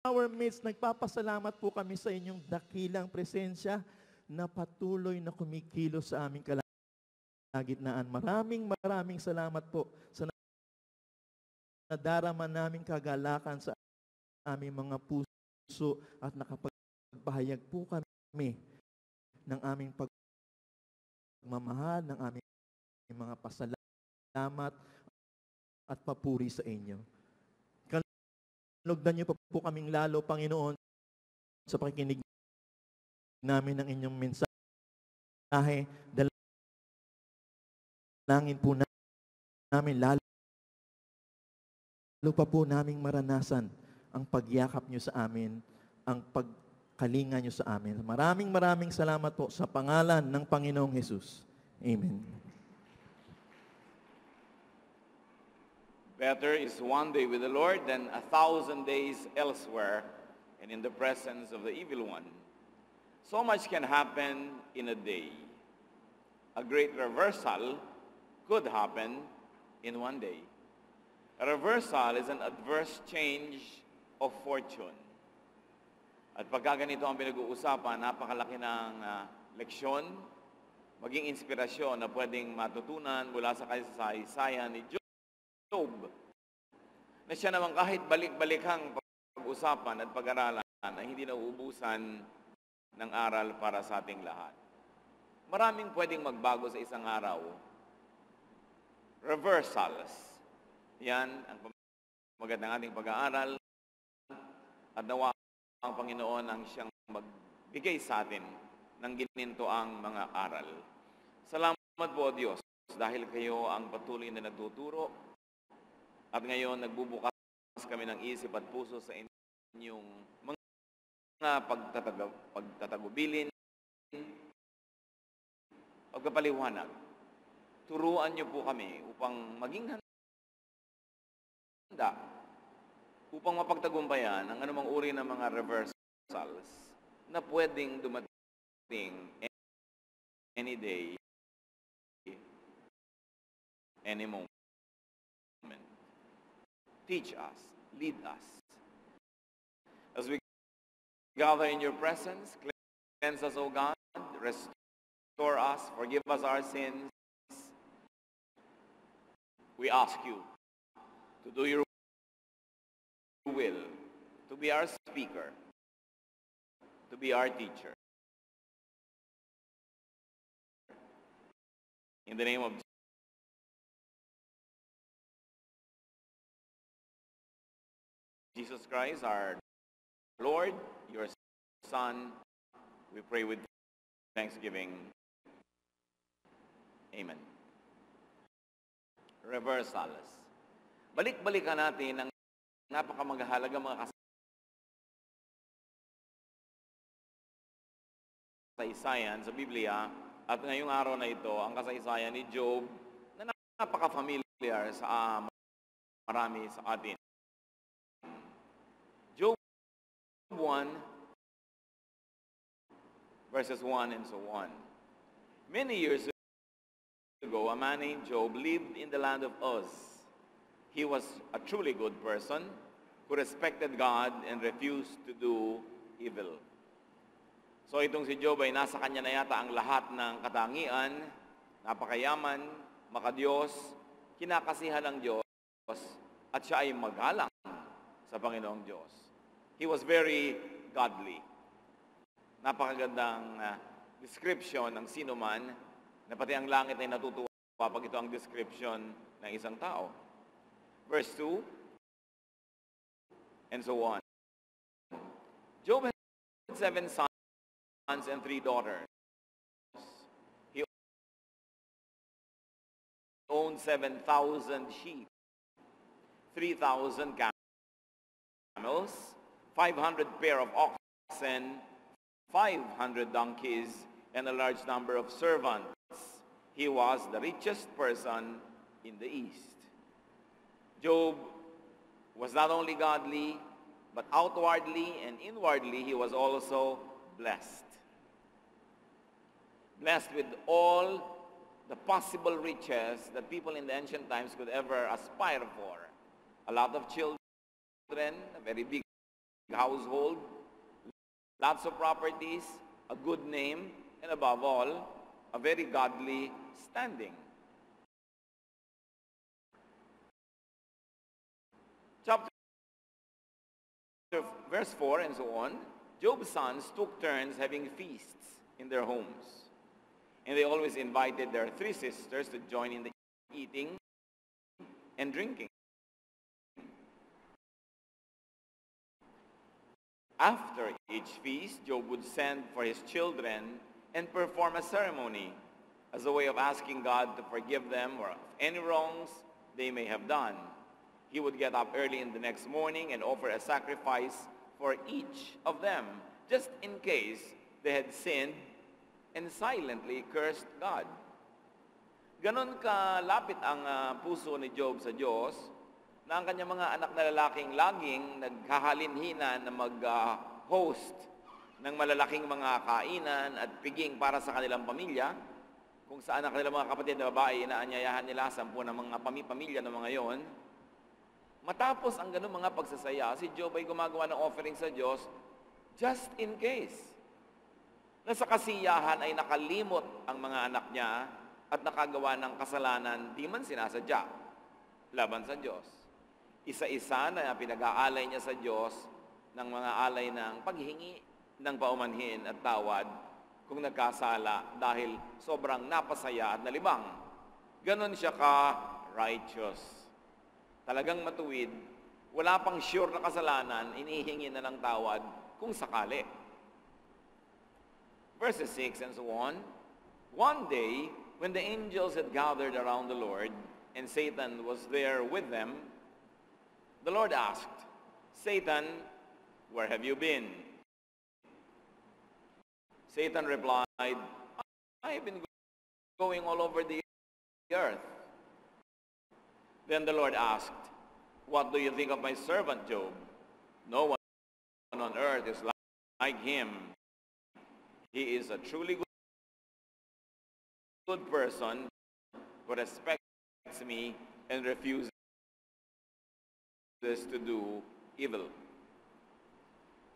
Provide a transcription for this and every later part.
our midst, nagpapasalamat po kami sa inyong dakilang presensya na patuloy na kumikilos sa aming kalagitnaan. Maraming salamat po sa nadarama naming kagalakan sa aming mga puso at nakapagpahayag po kami ng aming pagmamahal, ng aming mga pasalamat at papuri sa inyo. Kanlugdan niyo pa po kaming lalo, Panginoon, sa pakikinig namin ng inyong mensahe. Dalangin po namin lalo pa po naming maranasan ang pagyakap niyo sa amin, ang pagkalinga niyo sa amin. Maraming salamat po sa pangalan ng Panginoong Hesus. Amen. Better is one day with the Lord than 1,000 days elsewhere and in the presence of the evil one. So much can happen in a day. A great reversal could happen in one day. A reversal is an adverse change of fortune. At pagka ganito ang pinag-uusapan, napakalaki ng leksyon, maging inspirasyon na pwedeng matutunan mula sa kasaysayan ni Job, na siya naman kahit balik-balikang pag-usapan at pag-aralan ay hindi nauubusan ng aral para sa ating lahat. Maraming pwedeng magbago sa isang araw. Reversals. Yan ang magandang ating pag-aaral at nawa ang Panginoon ang siyang magbigay sa atin ng ginintoang mga aral. Salamat po, Diyos, dahil kayo ang patuloy na nagtuturo at ngayon nagbubukas kami ng isip at puso sa inyong mga pagtatagubilin, pagpapaliwanag. Turuan niyo po kami upang maging handa, upang mapagtagumpayan ang anumang uri ng mga reversals na pwedeng dumating any day, any moment. Teach us, lead us. As we gather in your presence, cleanse us, O God, restore us, forgive us our sins. We ask you to do your will, to be our speaker, to be our teacher. In the name of Jesus Christ, our Lord, your Son, we pray with thanksgiving. Amen. Reversals. Balik-balikan natin ang napakamagahalaga mga kasaysayan sa Biblia at ngayong araw na ito, ang kasaysayan ni Job na napaka-familiar sa marami sa atin. Job 1, verses 1 and so on. Many years ago, a man named Job lived in the land of Uz. He was a truly good person who respected God and refused to do evil. So itong si Job ay nasa kanya na yata ang lahat ng katangian, napakayaman, makadiyos, kinakasihan ng Diyos, at siya ay magalang sa Panginoong Diyos. He was very godly. Napakagandang description ng sino man na pati ang langit ay natutuwa pag ito ang description ng isang tao. Verse 2, and so on. Job had 7 sons and 3 daughters. He owned 7,000 sheep, 3,000 camels, 500 pair of oxen, 500 donkeys, and a large number of servants. He was the richest person in the East. Job was not only godly, but outwardly and inwardly he was also blessed. Blessed with all the possible riches that people in the ancient times could ever aspire for. A lot of children, a very big household, lots of properties, a good name, and above all, a very godly standing. Chapter verse 4 and so on, Job's sons took turns having feasts in their homes. And they always invited their three sisters to join in the eating and drinking. After each feast, Job would send for his children and perform a ceremony as a way of asking God to forgive them or any wrongs they may have done. He would get up early in the next morning and offer a sacrifice for each of them, just in case they had sinned and silently cursed God. Ganon kalapit ang puso ni Job sa Diyos na ang kanyang mga anak na lalaking laging naghahalinhina na mag-host ng malalaking mga kainan at piging para sa kanilang pamilya, kung saan ang kanilang mga kapatid na babae, inaanyayahan nila 10 ng mga pamilya ng mga yon. Matapos ang ganun mga pagsasaya, si Job ay gumagawa ng offering sa Diyos just in case na sa kasiyahan ay nakalimot ang mga anak niya at nakagawa ng kasalanan di man sinasadya laban sa Diyos. Isa-isa na pinag-aalay niya sa Diyos ng mga alay ng paghingi ng paumanhin at tawad kung nagkasala dahil sobrang napasaya at nalibang. Ganon siya ka-righteous. Talagang matuwid, wala pang sure na kasalanan, inihingi na ng tawad kung sakali. Verses 6 and so on. One day, when the angels had gathered around the Lord, and Satan was there with them, the Lord asked, Satan, where have you been? Satan replied, I have been going all over the earth. Then the Lord asked, what do you think of my servant Job? No one on earth is like him. He is a truly good person who respects me and refuses to do evil.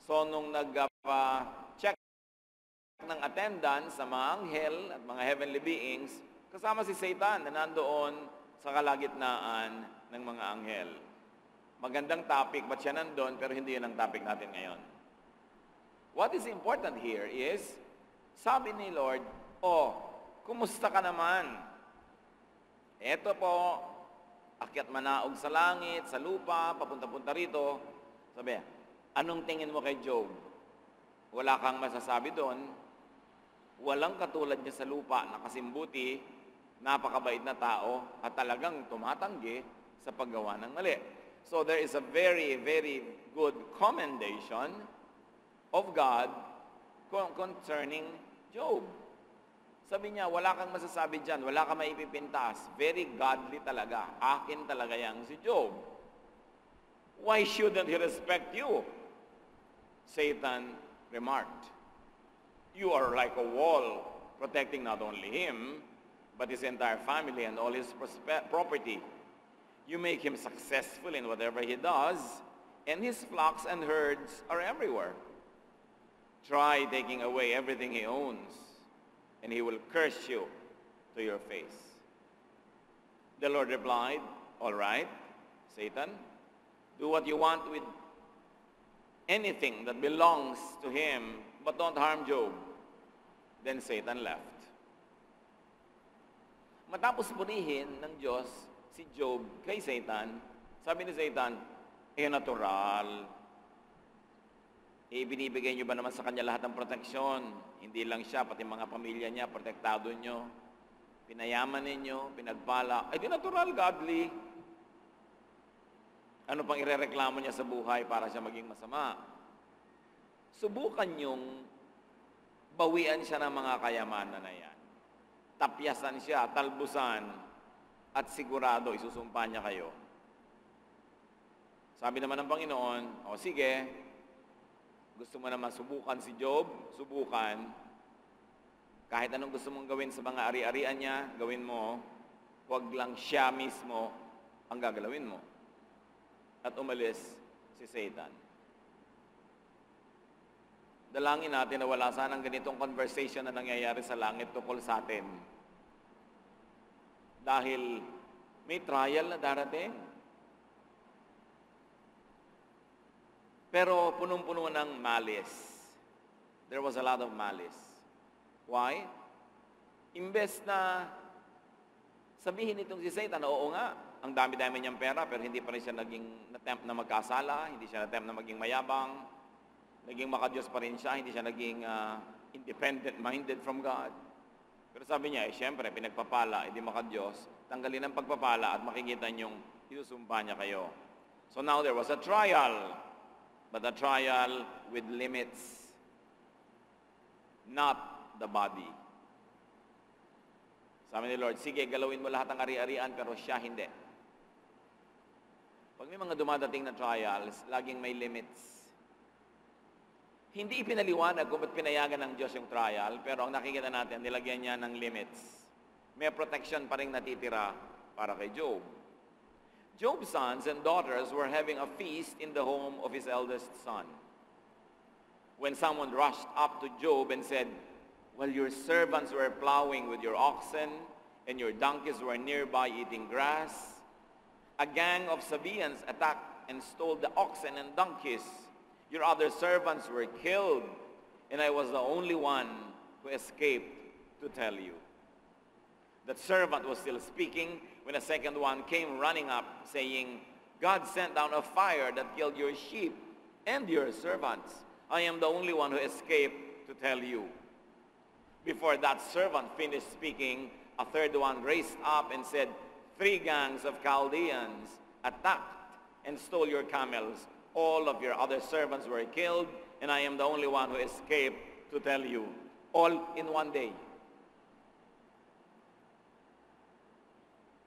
So nung nag-check ng attendance sa mga anghel at mga heavenly beings, kasama si Satan na nandoon sa kalagitnaan ng mga anghel. Magandang topic, ba't siya nandun, pero hindi yun ang topic natin ngayon. What is important here is, sabi ni Lord, kumusta ka naman? Eto po, akyat manaog sa langit, sa lupa, papunta-punta rito. Sabi, anong tingin mo kay Job? Wala kang masasabi doon. Walang katulad niya sa lupa na kasimbuti, napakabait na tao at talagang tumatanggi sa paggawa ng mali. So there is a very, very good commendation of God concerning Job. Sabi niya, wala kang masasabi dyan, wala kang maipipintas. Very godly talaga. Akin talaga yang si Job. Why shouldn't he respect you? Satan remarked, you are like a wall protecting not only him, but his entire family and all his property. You make him successful in whatever he does, and his flocks and herds are everywhere. Try taking away everything he owns, and he will curse you to your face. The Lord replied, all right, Satan, do what you want with anything that belongs to him, but don't harm Job. Then Satan left. Matapos punihin ng Diyos si Job kay Satan, sabi ni Satan, natural. Binibigay niyo ba naman sa kanya lahat ng proteksyon? Hindi lang siya, pati mga pamilya niya, protektado niyo. Pinayaman ninyo, pinagpala. Di natural, godly. Ano pang irereklamo niya sa buhay para siya maging masama? Subukan niyong bawian siya ng mga kayamanan na yan. Tapyasan siya, talbusan, at sigurado isusumpa niya kayo. Sabi naman ng Panginoon, sige, gusto mo naman subukan si Job, subukan. Kahit anong gusto mong gawin sa mga ari-arian niya, gawin mo. Huwag lang siya mismo ang gagalawin mo. At umalis si Satan. Dalangin natin na wala sanang ganitong conversation na nangyayari sa langit tungkol sa atin. Dahil may trial na darating. Pero punong-puno ng malice. There was a lot of malice. Why? Imbes na sabihin itong si Satan, oo nga, ang dami-dami niyang pera, pero hindi pa rin siya naging attempt na magkasala, hindi siya attempt na maging mayabang, naging makadiyos pa rin siya, hindi siya naging independent-minded from God. Pero sabi niya, siyempre, pinagpapala, hindi makadiyos, tanggalin ang pagpapala at makikita niyong isusumpa niya kayo. So now there was a trial, but a trial with limits, not the body. Sabi ni Lord, sige, galawin mo lahat ng ari-arian, pero siya hindi. Pag may mga dumadating na trials, laging may limits. Hindi ipinaliwanag kung ba't pinayagan ng Diyos yung trial, pero ang nakikita natin, nilagyan niya ng limits. May protection pa rin natitira para kay Job. Job's sons and daughters were having a feast in the home of his eldest son. When someone rushed up to Job and said, "While your servants were plowing with your oxen and your donkeys were nearby eating grass, a gang of Sabaeans attacked and stole the oxen and donkeys. Your other servants were killed, and I was the only one who escaped to tell you." That servant was still speaking when a second one came running up, saying, "God sent down a fire that killed your sheep and your servants. I am the only one who escaped to tell you." Before that servant finished speaking, a third one raised up and said, "3 gangs of Chaldeans attacked and stole your camels. All of your other servants were killed, and I am the only one who escaped to tell you." All in one day.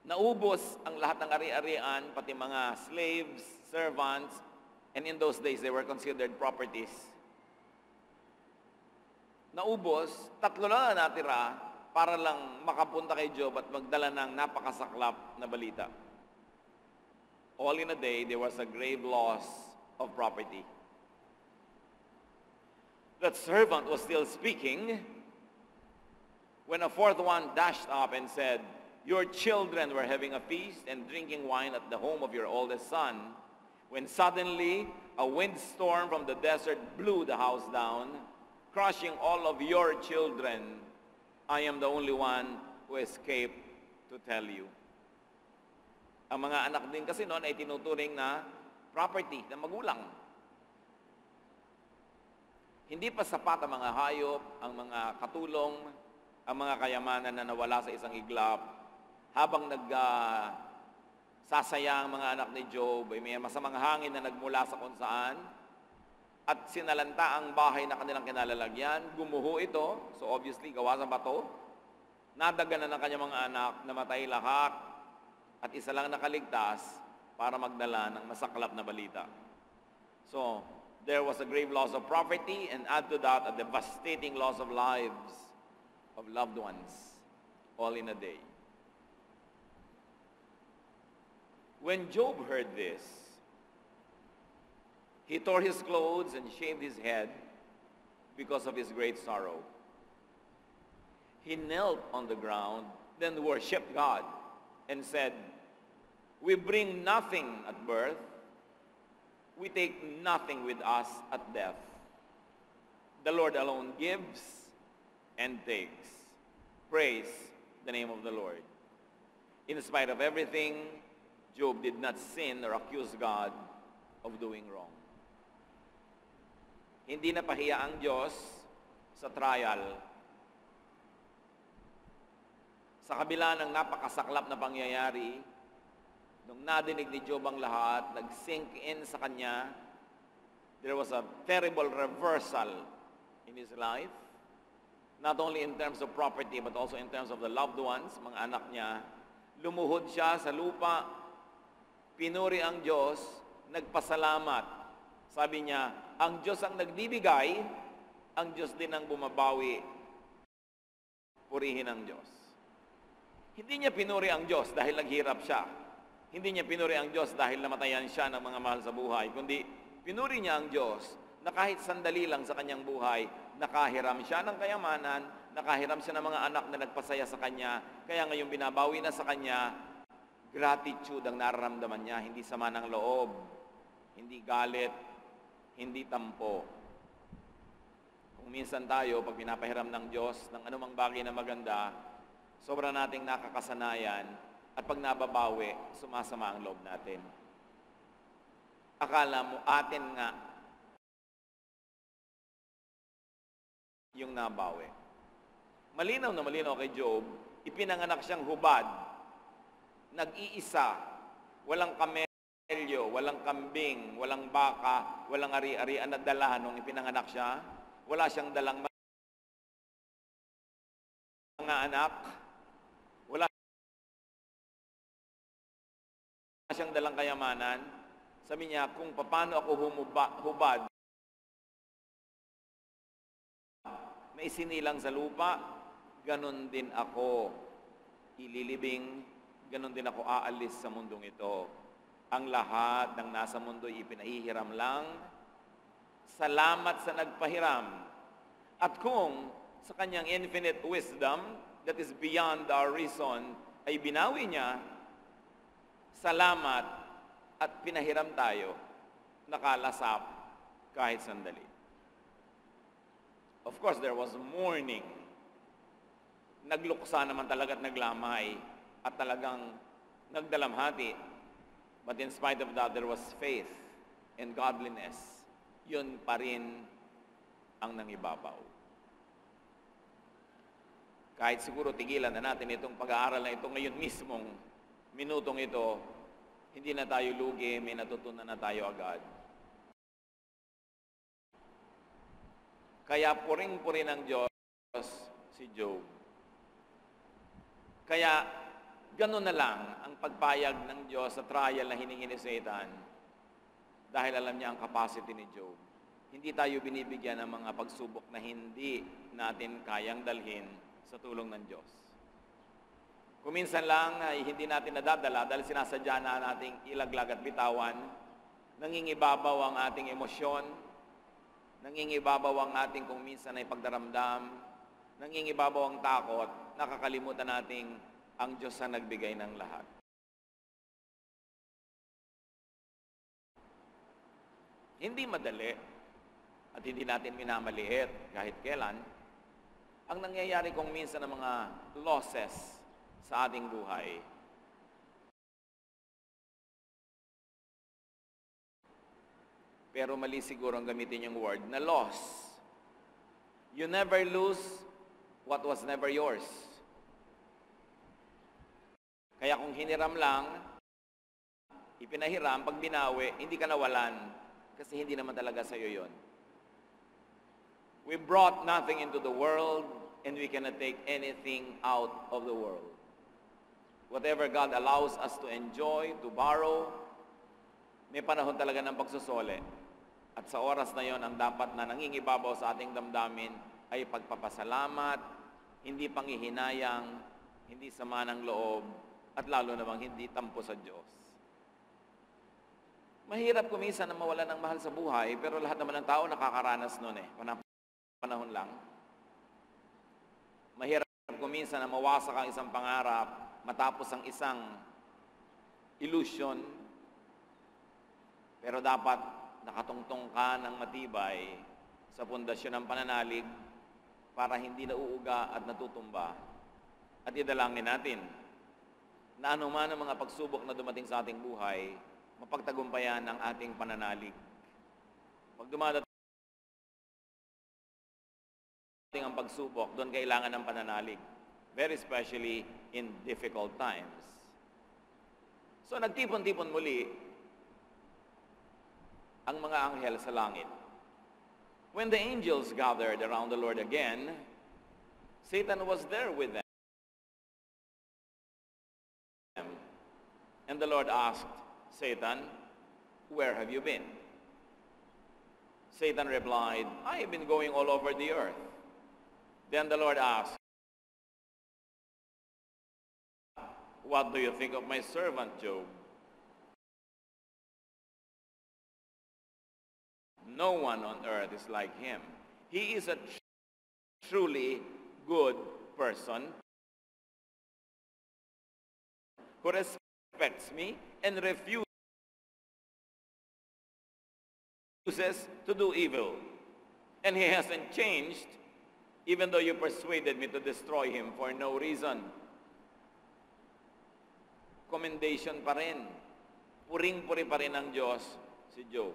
Naubos ang lahat ng ari-arian, pati mga slaves, servants, and in those days they were considered properties. Naubos, 3 lang na natira para lang makapunta kay Job at magdala ng napakasaklap na balita. All in a day, there was a grave loss of property. That servant was still speaking when a fourth one dashed up and said, "Your children were having a feast and drinking wine at the home of your oldest son, when suddenly a windstorm from the desert blew the house down, crushing all of your children. I am the only one who escaped to tell you." Ang mga anak din kasi noon ay tinuturing na property ng magulang. Hindi pa sapat ang mga hayop, ang mga katulong, ang mga kayamanan na nawala sa isang iglap. Habang sasaya ang mga anak ni Job, ay may masamang hangin na nagmula sa kung saan, at sinalanta ang bahay na kanilang kinalalagyan, gumuho ito, so obviously gawa sa bato, nadaganan ng kanyang mga anak, namatay lahat, at isa lang nakaligtas para magdala ng masaklap na balita. So, there was a grave loss of property, and add to that a devastating loss of lives of loved ones, all in a day. When Job heard this, he tore his clothes and shaved his head because of his great sorrow. He knelt on the ground, then worshiped God and said, "We bring nothing at birth. We take nothing with us at death. The Lord alone gives and takes. Praise the name of the Lord." In spite of everything, Job did not sin or accuse God of doing wrong. Hindi napahiya ang Diyos sa trial. Sa kabila ng napakasaklap na pangyayari, nung nadinig ni Job ang lahat, nag-sink in sa kanya, there was a terrible reversal in his life, not only in terms of property, but also in terms of the loved ones, mga anak niya. Lumuhod siya sa lupa, pinuri ang Diyos, nagpasalamat. Sabi niya, ang Diyos ang nagbibigay, ang Diyos din ang bumabawi. Purihin ang Diyos. Hindi niya pinuri ang Diyos dahil naghirap siya. Hindi niya pinuri ang Diyos dahil namatayan siya ng mga mahal sa buhay. Kundi pinuri niya ang Diyos na kahit sandali lang sa kanyang buhay, nakahiram siya ng kayamanan, nakahiram siya ng mga anak na nagpasaya sa kanya, kaya ngayon binabawi na sa kanya, gratitude ang nararamdaman niya, hindi sama ng loob, hindi galit, hindi tampo. Kung minsan tayo, pag pinapahiram ng Diyos ng anumang bagay na maganda, sobra nating nakakasanayan, at pag nababawi, sumasama ang loob natin. Akala mo, atin nga yung nabawi. Malinaw na malinaw kay Job, ipinanganak siyang hubad, nag-iisa, walang kamelyo, walang kambing, walang baka, walang ari-arian na dala nung ipinanganak siya. Wala siyang dalang mga anak, wala siyang dalang kayamanan. Sabi niya, kung paano ako hubad, na isinilang sa lupa, ganon din ako ililibing, ganon din ako aalis sa mundong ito. Ang lahat ng nasa mundo ipinahihiram lang, salamat sa nagpahiram. At kung sa kanyang infinite wisdom, that is beyond our reason, ay binawi niya, salamat at pinahiram tayo, nakalasap kahit sandali. Of course, there was mourning. Nagluksa naman talaga at naglamay at talagang nagdalamhati. But in spite of that, there was faith and godliness. Yun pa rin ang nangibabaw. Kahit siguro tigilan na natin itong pag-aaral na ito ngayon mismong minutong ito, hindi na tayo lugi, may natutunan na tayo agad. Kaya puring-puri ng Diyos si Job. Kaya gano'n na lang ang pagpayag ng Diyos sa trial na hiningi ni Satan dahil alam niya ang capacity ni Job. Hindi tayo binibigyan ng mga pagsubok na hindi natin kayang dalhin sa tulong ng Diyos. Kung minsan lang ay hindi natin nadadala dahil sinasadya na nating ilaglag at bitawan, nangingibabaw ang ating emosyon, nangingibabaw ang ating kung minsan ay pagdaramdam, nangingibabaw ang takot, nakakalimutan nating ang Diyos ang nagbigay ng lahat. Hindi madali at hindi natin minamaliit kahit kailan ang nangyayari kung minsan ng mga losses sa ating buhay. Pero mali siguro ang gamitin yung word na loss. You never lose what was never yours. Kaya kung hiniram lang, ipinahiram, pag binawi, hindi ka nawalan. Kasi hindi naman talaga sa'yo yun. We brought nothing into the world and we cannot take anything out of the world. Whatever God allows us to enjoy, to borrow, may panahon talaga ng pagsusole. At sa oras na yon, ang dapat na nangingibabaw sa ating damdamin ay pagpapasalamat, hindi panghihinayang, hindi sama ng loob, at lalo namang hindi tampo sa Diyos. Mahirap kuminsan na mawala ng mahal sa buhay, pero lahat naman ng tao nakakaranas nun panahon lang. Mahirap kuminsan na mawasak ang isang pangarap, matapos ang isang illusion, pero dapat nakatungtong ka ng matibay sa pundasyon ng pananalig para hindi nauuga at natutumba. At idalangin natin na anuman ang mga pagsubok na dumating sa ating buhay, mapagtagumpayan ang ating pananalig. Pag dumadating ang pagsubok, doon kailangan ng pananalig. Very especially in difficult times. So nagtipon-tipon muli ang mga anghel sa langit. When the angels gathered around the Lord again, Satan was there with them. And the Lord asked Satan, "Where have you been?" Satan replied, "I have been going all over the earth." Then the Lord asked, "What do you think of my servant Job? No one on earth is like him. He is a truly good person who respects me and refuses to do evil. And he hasn't changed, even though you persuaded me to destroy him for no reason. Commendation pa rin. Puring-puri pa rin ng Diyos si Job.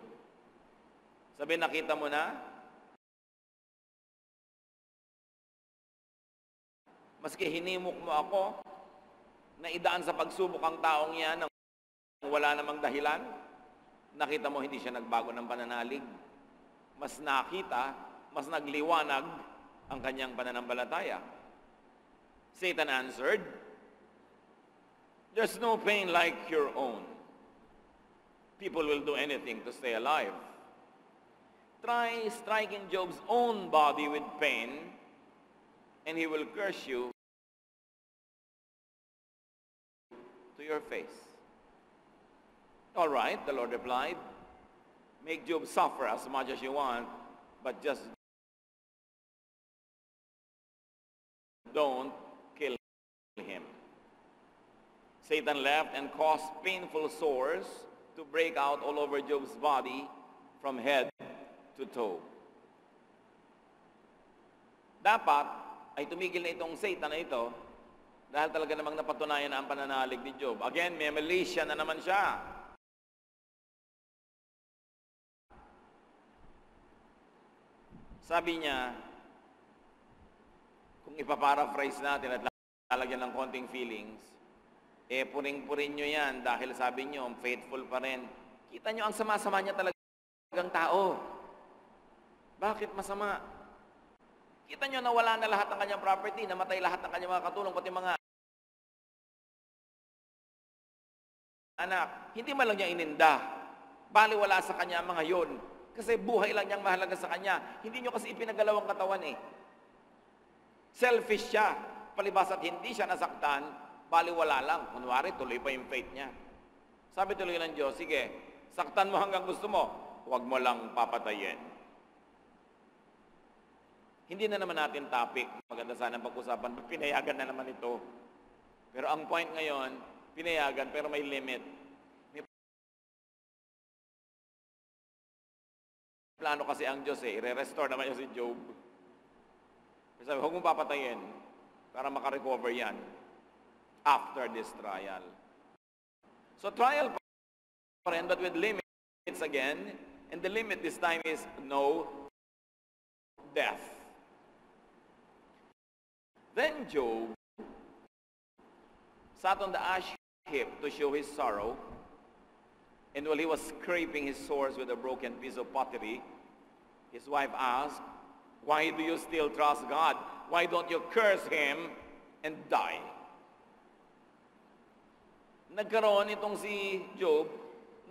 Sabi, nakita mo na? Maski hinimok mo ako, na idaan sa pagsubok ang taong yan nang wala namang dahilan, nakita mo hindi siya nagbago ng pananalig. Mas nakita, mas nagliwanag ang kanyang pananampalataya. Satan answered, "There's no pain like your own. People will do anything to stay alive. Try striking Job's own body with pain, and he will curse you to your face." All right, the Lord replied, "Make Job suffer as much as you want, but just don't kill him." Satan left and caused painful sores to break out all over Job's body from head to toe. Dapat ay tumigil na itong Satan na ito dahil talaga namang napatunayan na ang pananalig ni Job. Again, may malisya na naman siya. Sabi niya, kung ipaparaphrase natin at lalagyan ng konting feelings, puring-purin nyo yan dahil sabi nyo, faithful pa rin. Kita nyo ang sama-sama niya talagang tao. Bakit masama? Kita nyo na wala na lahat ng kanyang property, namatay lahat ng kanyang mga katulong, pati mga anak. Hindi man lang niya ininda. Baliwala sa kanya ang mga yon. Kasi buhay lang niyang mahalaga sa kanya. Hindi nyo kasi ipinagalawang katawan eh. Selfish siya. Palibas at hindi siya nasaktan, baliwala lang. Kunwari, tuloy pa yung faith niya. Sabi tuloy ng Diyos, sige, saktan mo hanggang gusto mo, huwag mo lang papatayin. Hindi na naman natin topic. Maganda sana pag-usapan. Pinayagan na naman ito. Pero ang point ngayon, pinayagan pero may limit. Plano kasi ang Diyos i-restore naman niya si Job. Sabi, huwag mong papatayin para makarecover yan after this trial. So trial pa rin, but with limits again, and the limit this time is no death. Then Job sat on the ash heap to show his sorrow, and while he was scraping his sores with a broken piece of pottery, his wife asked, "Why do you still trust God? Why don't you curse him and die?" Nagkaroon itong si Job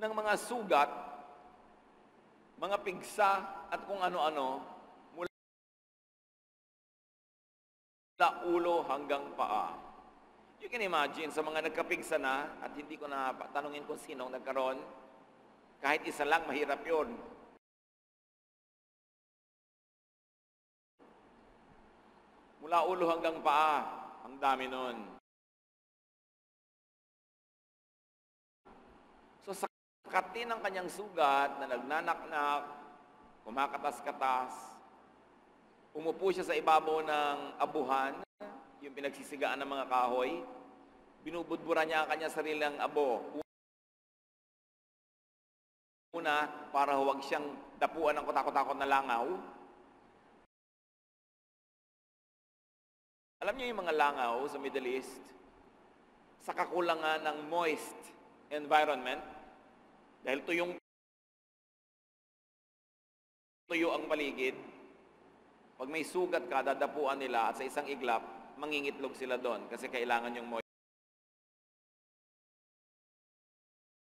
ng mga sugat, mga pigsa, at kung ano-ano, mula ulo hanggang paa. You can imagine, sa mga nagkapigsa na, at hindi ko na tanungin kung sinong nagkaroon, kahit isa lang, mahirap yun. Mula ulo hanggang paa, ang dami nun. So, sakatin ang kanyang sugat na nagnanaknak, kumakatas-katas, umupo siya sa ibabaw ng abuhan, yung pinagsisigaan ng mga kahoy, binubudbura niya ang kanyang sarilang abo. Una, para huwag siyang dapuan ng kutakot-takot na langaw. Alam niyo yung mga langaw sa Middle East, sa kakulangan ng moist environment, dahil tuyo ang paligid, pag may sugat ka, dadapuan nila at sa isang iglap, mangingitlog sila doon kasi kailangan yung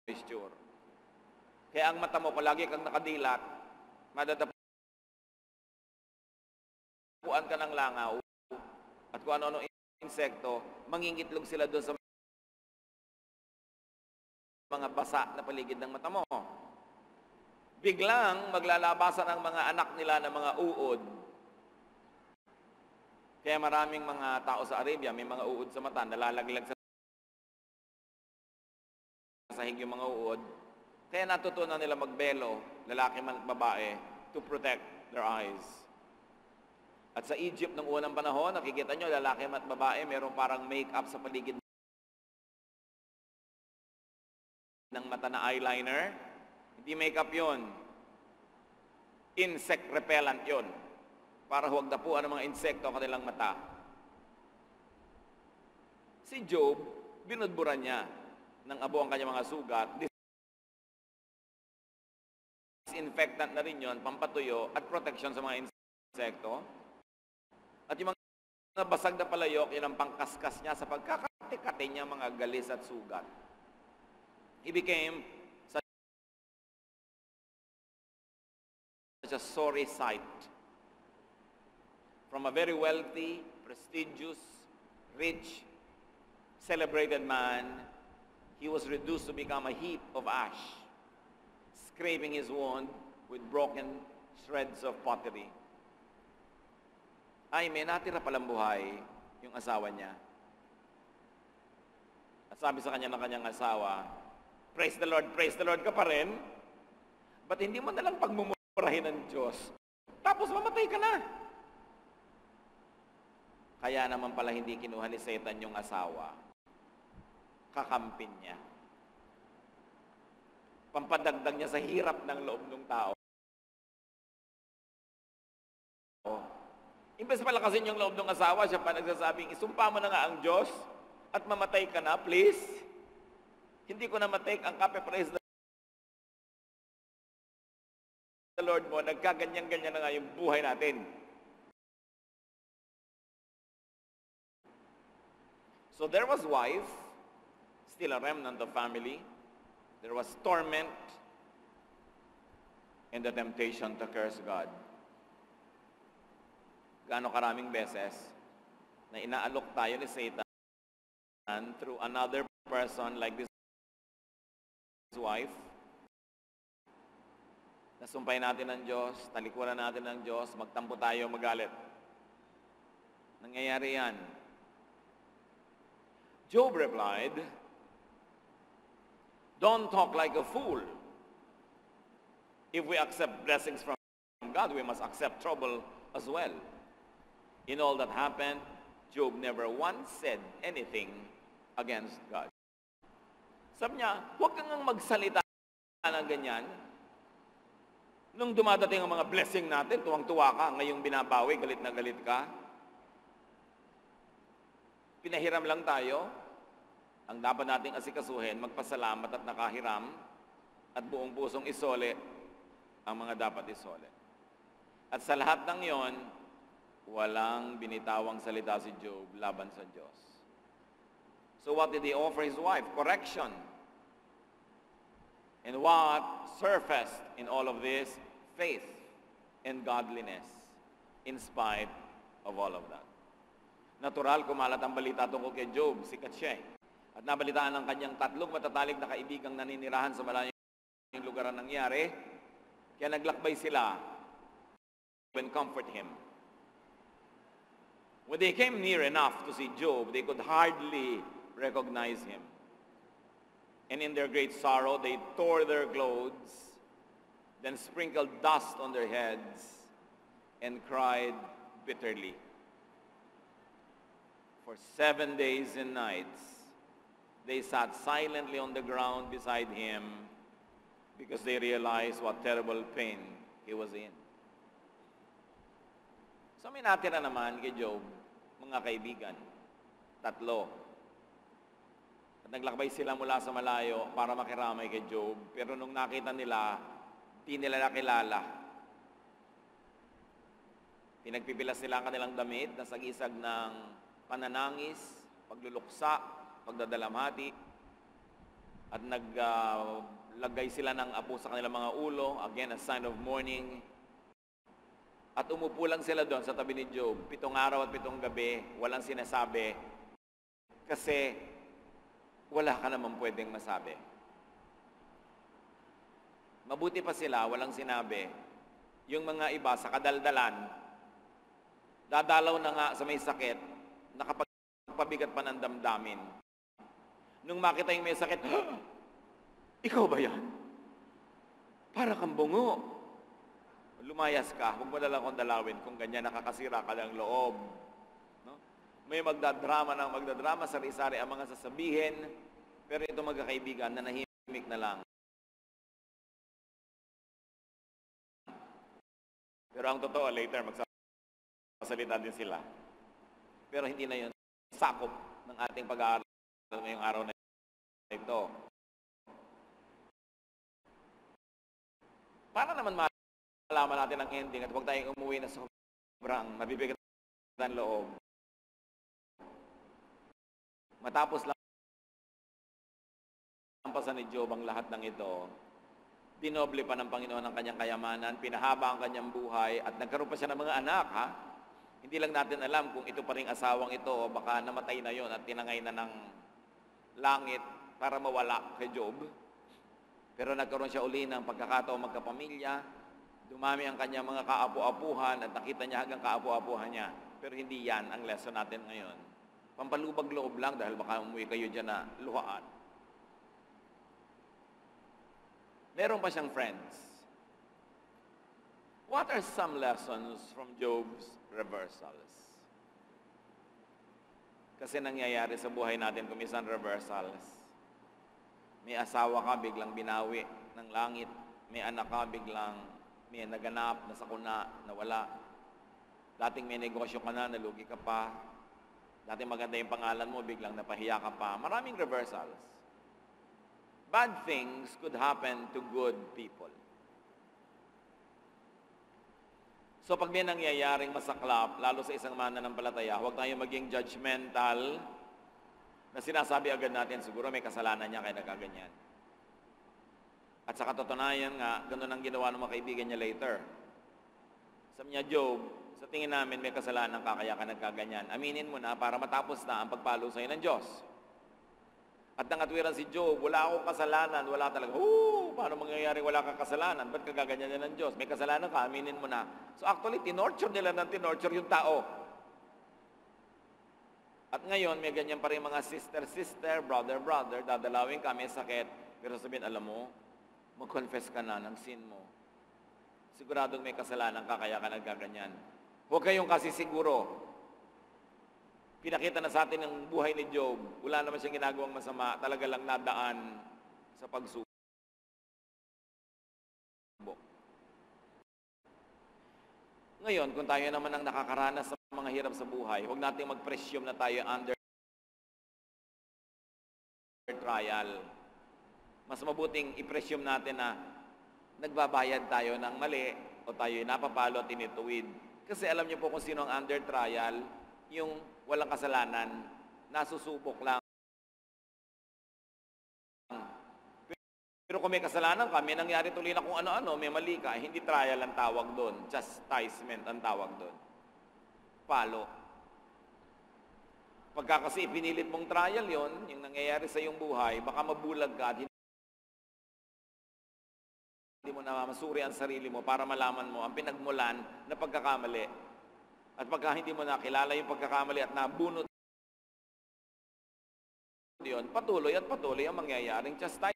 moisture. Kaya ang mata mo, palagi kang nakadilat, madadapuan ka ng langaw at kung ano-ano insekto, mangingitlog sila doon sa mga basa na paligid ng mata mo. biglang maglalabasan ang mga anak nila ng mga uod. Kaya maraming mga tao sa Arabia, may mga uod sa mata, nalalaglag sa sahig yung mga uod. Kaya natutunan nila magbelo, lalaki man at babae, to protect their eyes. At sa Egypt ng unang panahon, nakikita nyo, lalaki at babae, mayroong parang make-up sa paligid ng mata na eyeliner. Hindi make-up yun. Insect repellent yun. Para huwag dapuan ng mga insekto ang kanilang mata. Si Job, binudburan niya ng abo ang kanyang mga sugat. Disinfectant na rin yun, pampatuyo at protection sa mga insekto. At yung mga basag na palayok, yun ang pangkaskas niya sa pagkakati-kati niya mga galis at sugat. He became such a sorry sight. From a very wealthy, prestigious, rich, celebrated man, he was reduced to become a heap of ash, scraping his wound with broken shreds of pottery. Ay, may natira palang buhay yung asawa niya. At sabi sa kanya ng kanyang asawa, praise the Lord ka pa rin? Ba't hindi mo nalang pagmumurahin ng Diyos? Tapos mamatay ka na. Kaya naman pala hindi kinuha ni Satan yung asawa. Kakampin niya. Pampadagdag niya sa hirap ng loob ng tao. Imbes pala kasi yung loob ng asawa, siya pa nagsasabing, isumpa mo na nga ang Diyos at mamatay ka na, please. Hindi ko na matake ang kape, praise the Lord mo. Nagkaganyan-ganyan na nga yung buhay natin. So there was wife, still a remnant of family. There was torment and the temptation to curse God. Gaano karaming beses na inaalok tayo ni Satan through another person like this wife. Nasumpay natin ng Diyos, talikuran natin ng Diyos, magtampo tayo, magalit. Nangyayari yan. Job replied, don't talk like a fool. If we accept blessings from God, we must accept trouble as well. In all that happened, Job never once said anything against God. Sabi niya, huwag kang magsalita ng ganyan. Nung dumadating ang mga blessing natin, tuwang-tuwa ka, ngayong binabawi, galit na galit ka. Pinahiram lang tayo. Ang dapat nating asikasuhin, magpasalamat at nakahiram at buong pusong isole ang mga dapat isole. At sa lahat ng yon, walang binitawang salita si Job laban sa Diyos. So what did he offer his wife? Correction. And what surfaced in all of this? Faith and godliness in spite of all of that. Natural, kumalat ang balita tungkol kay Job, sikat siya eh. At nabalitaan ng kanyang tatlong matatalig na kaibigang naninirahan sa malayong lugar ang nangyari. Kaya naglakbay sila and comfort him. When they came near enough to see Job, they could hardly recognize him. And in their great sorrow, they tore their clothes, then sprinkled dust on their heads, and cried bitterly. For 7 days and nights, they sat silently on the ground beside him because they realized what terrible pain he was in. So may natira naman kay Job, mga kaibigan, 3. At naglakbay sila mula sa malayo para makiramay kay Job. Pero nung nakita nila, di nila nakilala. Pinagpipilas nila ang kanilang damit na sagisag ng pananangis, pagluluksa, pagdadalamhati, at naglagay sila ng apo sa kanilang mga ulo, again, a sign of mourning. At umupo lang sila doon sa tabi ni Job, 7 araw at 7 gabi, walang sinasabi, kasi wala ka naman pwedeng masabi. Mabuti pa sila, walang sinabi. Yung mga iba sa kadaldalan, dadalaw na nga sa may sakit, nakapagpabigat pa ng damdamin. Nung makita yung may sakit, ikaw ba yan? Para kang bungo. Lumayas ka, huwag mo na lang akong dalawin kung ganyan nakakasira ka ng loob. No? May magdadrama, sari-sari ang mga sasabihin, pero ito magkakaibigan, nanahimik na lang. Pero ang totoo, later magsasalita din sila. Pero hindi na yun sakop ng ating pag-aaral ngayong araw na ito. Para naman malaman natin ang ending at huwag tayong umuwi na sobrang mabibigat ang loob. Matapos lang pasan ni Job ang lahat ng ito, dinoble pa ng Panginoon ang kanyang kayamanan, pinahaba ang kanyang buhay, at nagkaroon pa siya ng mga anak, ha? Hindi lang natin alam kung ito pa ring asawang ito o baka namatay na yon at tinangay na ng langit para mawala kay Job. Pero nagkaroon siya uli ng pagkakataong magkapamilya, dumami ang kanyang mga kaapu-apuhan at nakita niya hanggang kaapu-apuhan niya. Pero hindi yan ang lesson natin ngayon. Pampalubag loob lang dahil baka umuwi kayo dyan na luhaan. Meron pa siyang friends. What are some lessons from Job's reversals? Kasi nangyayari sa buhay natin kung minsan reversals. May asawa ka, biglang binawi ng langit. May anak ka, biglang may naganap, nasakuna, nawala. Dating may negosyo ka na, nalugi ka pa. Dating maganda yung pangalan mo, biglang napahiya ka pa. Maraming reversals. Bad things could happen to good people. So pag may nangyayaring masaklap, lalo sa isang mananampalataya, huwag tayong maging judgmental na sinasabi agad natin, siguro may kasalanan niya kaya nagaganyan. At sa katotohanan nga, ganun ang ginawa ng mga kaibigan niya later. Sabi niya, Job, sa tingin namin may kasalanan ka kaya ka nagkaganyan. Aminin mo na para matapos na ang pagpalo sa'yo ng Diyos. At nangatwiran si Job, wala akong kasalanan, wala talaga. Paano mangyayari wala kang kasalanan? Ba't kagaganyan niya ng Diyos? May kasalanan ka, aminin mo na. So actually, tinorture nila ng tinorture yung tao. At ngayon, may ganyan pa rin mga sister, brother, dadalawin ka, may sakit. Pero sabihin, alam mo, mag-confess ka na ng sin mo. Siguradong may kasalanan ka, kaya ka nagkaganyan. Huwag kayong kasi siguro. Pinakita na sa atin ang buhay ni Job. Wala naman siyang ginagawang masama. Talaga lang nadaan sa pagsubok. Ngayon, kung tayo naman ang nakakaranas sa mga hirap sa buhay, huwag natin mag-presume na tayo under trial. Mas mabuting i-presume natin na nagbabayad tayo ng mali o tayo napapalo at tinituwid. Kasi alam niyo po kung sino ang under trial, yung walang kasalanan, nasusubok lang. Pero kung may kasalanan ka, may nangyari tuloy na kung ano-ano, may mali ka, hindi trial ang tawag doon. Chastisement ang tawag doon. Palo. Pagka kasi ipinilit mong trial yon, yung nangyayari sa iyong buhay, baka mabulag ka at hindi mo na masuri ang sarili mo para malaman mo ang pinagmulan na pagkakamali. At pagka hindi mo nakilala yung pagkakamali at nabunot yun, patuloy at patuloy ang mangyayaring chastisement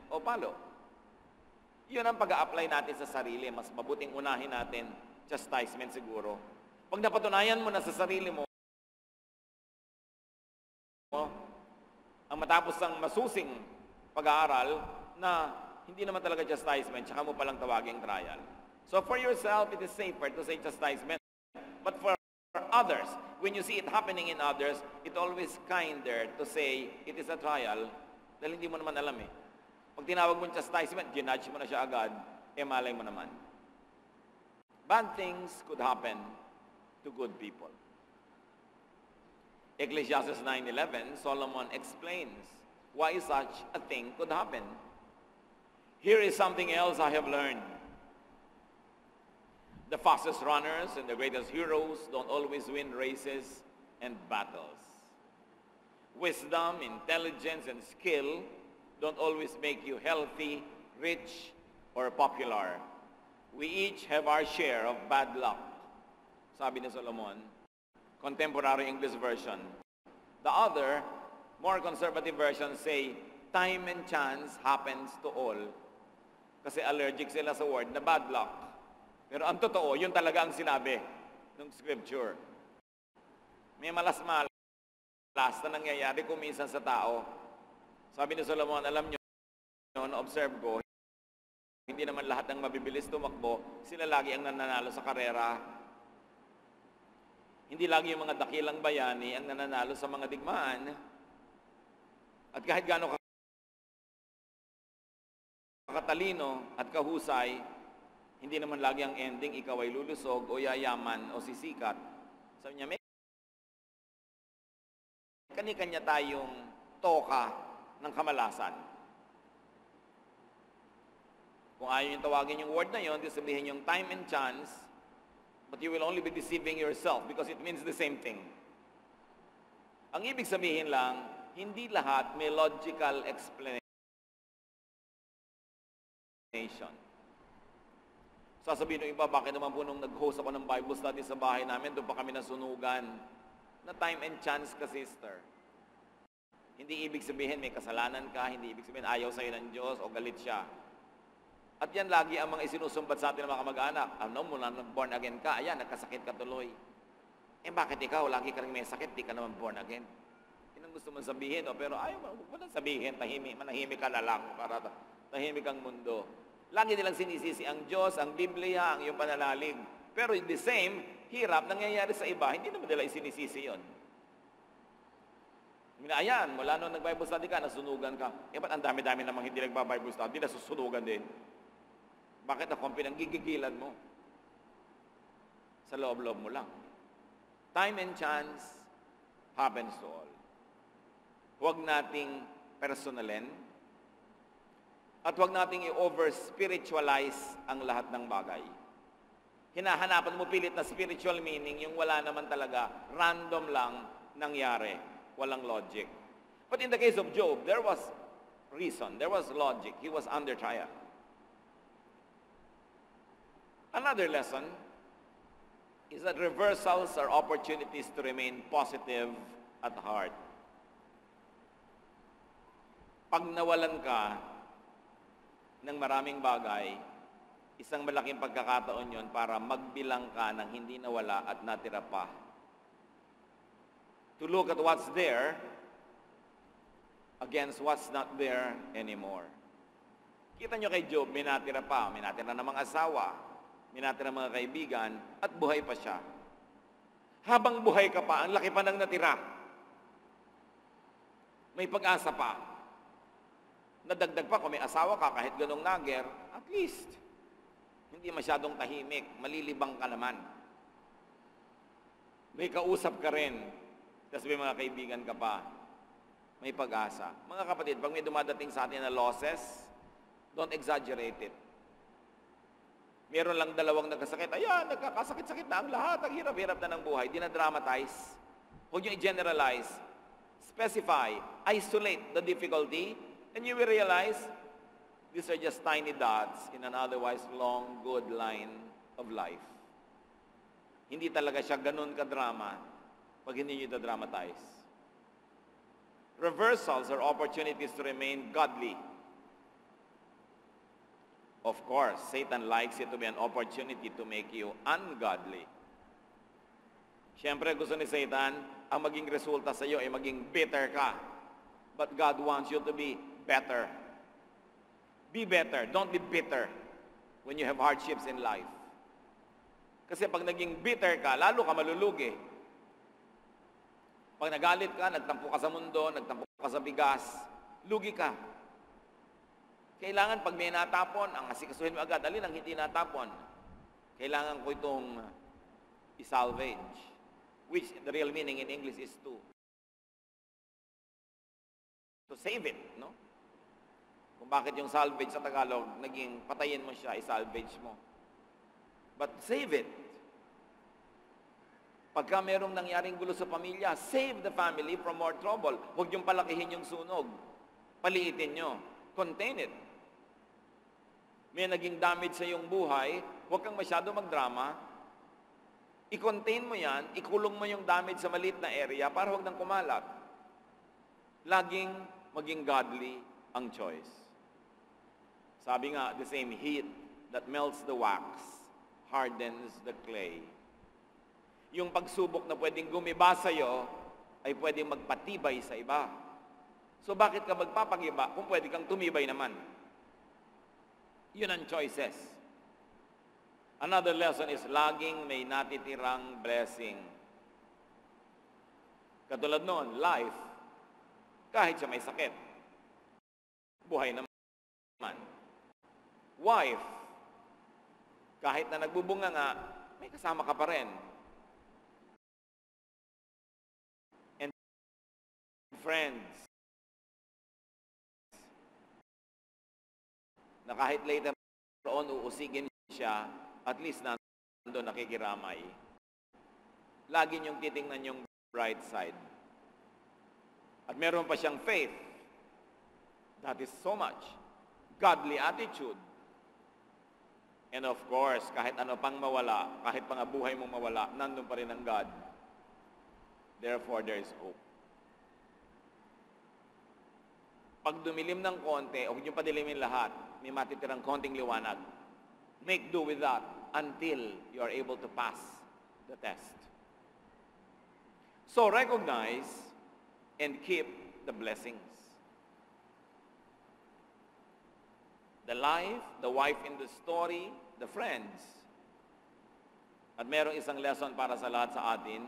o palo. Yun ang pag-a-apply natin sa sarili. Mas mabuting unahin natin chastisement siguro. Pag napatunayan mo na sa sarili mo, ang matapos ng masusing pag-aaral na hindi naman talaga chastisement, tsaka mo palang tawaging trial. So for yourself, it is safer to say chastisement. But for others, when you see it happening in others, it's always kinder to say it is a trial dahil hindi mo naman alam eh. Pag tinawag mo chastisement, ginudge mo na siya agad, malay mo naman. Bad things could happen to good people. Ecclesiastes 9:11, Solomon explains why such a thing could happen. Here is something else I have learned. The fastest runners and the greatest heroes don't always win races and battles. Wisdom, intelligence, and skill don't always make you healthy, rich, or popular. We each have our share of bad luck, sabi ni Solomon, contemporary English version. The other, more conservative version say, time and chance happens to all. Kasi allergic sila sa word na bad luck. Pero ang totoo, yun talaga ang sinabi ng scripture. May malas-malas na nangyayari kung minsan sa tao. Sabi ni Solomon, alam nyo, na-observe ko, hindi naman lahat ng mabibilis tumakbo, sila lagi ang nananalo sa karera. Hindi lagi yung mga dakilang bayani ang nananalo sa mga digmaan. At kahit gaano katalino at kahusay, hindi naman lagi ang ending, ikaw ay lulusog o yayaman o sisikat. Sabi niya, may kanya-kanya tayong toka ng kamalasan. Kung ayaw yung tawagin yung word na yun, di sabihin yung time and chance, but you will only be deceiving yourself because it means the same thing. Ang ibig sabihin lang, hindi lahat may logical explanation. Sasabihin ng iba, bakit naman po nung nag-host ako ng Bible study sa bahay namin, doon pa kami nasunugan. Na time and chance ka, sister. Hindi ibig sabihin may kasalanan ka, hindi ibig sabihin ayaw sa'yo ng Diyos o galit siya. At yan lagi ang mga isinusumbat sa atin ng mga kamag-anak. Ano, mula nang born again ka, ayan, nagkasakit ka tuloy. Bakit ikaw, lagi ka rin may sakit, di ka naman born again? Yan ang gusto mong sabihin, pero ayaw mo na sabihin, manahimik ka na lang, para tahimik ang mundo. Lagi nilang sinisisi ang Diyos, ang Biblia, ang iyong pananalig. Pero the same, hirap nangyayari sa iba, hindi naman nila isinisisi yun. Ayan, mula nung nag-Bible study ka, nasunugan ka. Ba't ang dami-dami namang hindi nagba-Bible study, nasusunugan din? Bakit ako ang pinanggigigilan mo? Sa loob-loob mo lang. Time and chance happens to all. Huwag nating personalin at huwag nating i-over-spiritualize ang lahat ng bagay. Hinahanapan mo pilit na spiritual meaning, yung wala naman talaga, random lang nangyari, walang logic. But in the case of Job, there was reason, there was logic. He was under trial. Another lesson is that reversals are opportunities to remain positive at heart. Pag nawalan ka ng maraming bagay, isang malaking pagkakataon yon para magbilang ka ng hindi nawala at natira pa. To look at what's there against what's not there anymore. Kita nyo kay Job, may natira pa, may natira namang asawa, may natira mga kaibigan, at buhay pa siya. Habang buhay ka pa, ang laki pa ng natira. May pag-asa pa. Nadagdag pa kung may asawa ka, kahit ganong nager, at least, hindi masyadong tahimik, malilibang ka naman. May kausap ka rin, kasi may mga kaibigan ka pa. May pag-asa. Mga kapatid, pag may dumadating sa atin na losses, don't exaggerate it. Meron lang dalawang nagkasakit. Ayan, nagkakasakit-sakit na ang lahat. Ang hirap-hirap na ng buhay. Dinadramatize. Huwag nyo i-generalize. Specify. Isolate the difficulty. And you will realize, these are just tiny dots in an otherwise long, good line of life. Hindi talaga siya ganun ka-drama pag hindi nyo i-dramatize. Reversals are opportunities to remain godly. Of course, Satan likes it to be an opportunity to make you ungodly. Siyempre, gusto ni Satan, ang maging resulta sa iyo ay maging bitter ka. But God wants you to be better. Be better. Don't be bitter when you have hardships in life. Kasi pag naging bitter ka, lalo ka malulugi. Pag nagalit ka, nagtampo ka sa mundo, nagtampo ka sa bigas, lugi ka. Kailangan pag may natapon, ang asikasuhin mo agad, alin ang hindi natapon? Kailangan ko itong i-salvage, which the real meaning in English is to save it, no? Kung bakit yung salvage sa Tagalog, naging patayin mo siya, i-salvage mo. But save it. Pagka merong nangyaring gulo sa pamilya, save the family from more trouble. Huwag yung palakihin yung sunog. paliitin nyo. Contain it. May naging damage sa iyong buhay, huwag kang masyado magdrama. I-contain mo yan, ikulong mo yung damage sa maliit na area para huwag nang kumalat. Laging maging godly ang choice. Sabi nga, the same heat that melts the wax hardens the clay. Yung pagsubok na pwedeng gumiba sa'yo ay pwedeng magpatibay sa iba. So bakit ka magpapagiba kung pwede kang tumibay naman? Yun ang choices. Another lesson is laging may natitirang blessing. Katulad noon, life, kahit siya may sakit, buhay naman. Wife, kahit na nagbubunga nga, may kasama ka pa rin. And friends, na kahit later on uusigin siya, at least nandun nakikiramay. Lagi niyong titingnan yung bright side. At meron pa siyang faith. That is so much. Godly attitude. And of course, kahit ano pang mawala, kahit pang buhay mong mawala, nandun pa rin ang God. Therefore, there is hope. Pag dumilim ng konti, huwag niyong padilimin lahat, may matitirang konting liwanag. Make do with that until you are able to pass the test. So recognize and keep the blessings. The life, the wife in the story, the friends. At merong isang lesson para sa lahat sa atin.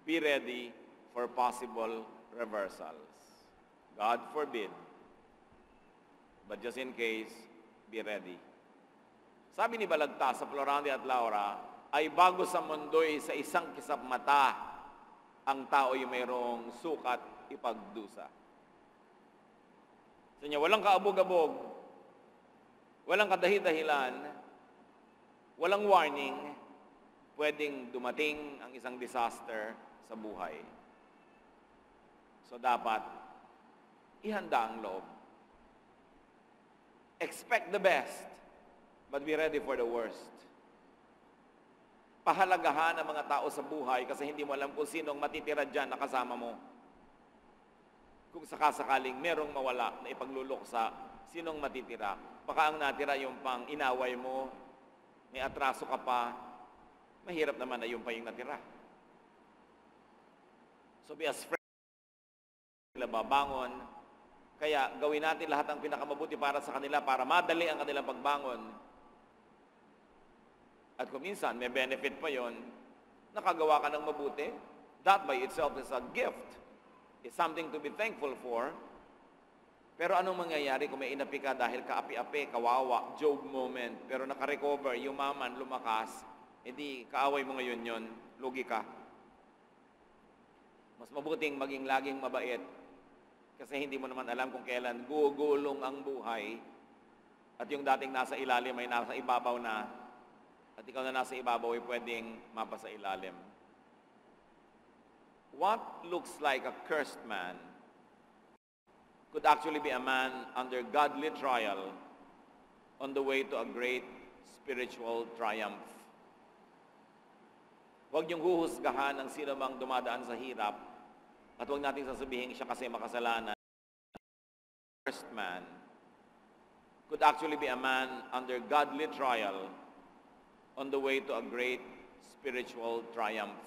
Be ready for possible reversals. God forbid. But just in case, be ready. Sabi ni Balagtas sa Florante at Laura, ay bago sa mundo'y sa isang kisap mata, ang tao'y mayroong sukat ipagdusa. Sa niya, walang kaabog-abog, walang kadahi-dahilan, walang warning, pwedeng dumating ang isang disaster sa buhay. So dapat, ihanda ang loob. Expect the best, but be ready for the worst. Pahalagahan ang mga tao sa buhay kasi hindi mo alam kung sinong matitira dyan na kasama mo. Kung sakasakaling merong mawala na ipagluluksa, sinong matitira? Baka ang natira yung pang inaway mo, may atraso ka pa, mahirap naman na yung pa yung natira. So be as friends, sila babangon. Kaya gawin natin lahat ang pinakamabuti para sa kanila para madali ang kanilang pagbangon. At kung minsan may benefit pa yon, nakagawa ka ng mabuti, that by itself is a gift. It's something to be thankful for. Pero anong mangyayari kung may inapi ka dahil kaapi-api, kawawa, joke moment, pero nakarecover, yumaman, lumakas, edi kaaway mo ngayon yon, lugi ka. Mas mabuting maging laging mabait kasi hindi mo naman alam kung kailan gugulong ang buhay at yung dating nasa ilalim ay nasa ibabaw na at ikaw na nasa ibabaw ay pwedeng mapasa ilalim. What looks like a cursed man could actually be a man under godly trial on the way to a great spiritual triumph. Huwag niyong huhusgahan ang sino mang dumadaan sa hirap at huwag natin sasabihin siya kasi makasalanan. First man could actually be a man under godly trial on the way to a great spiritual triumph.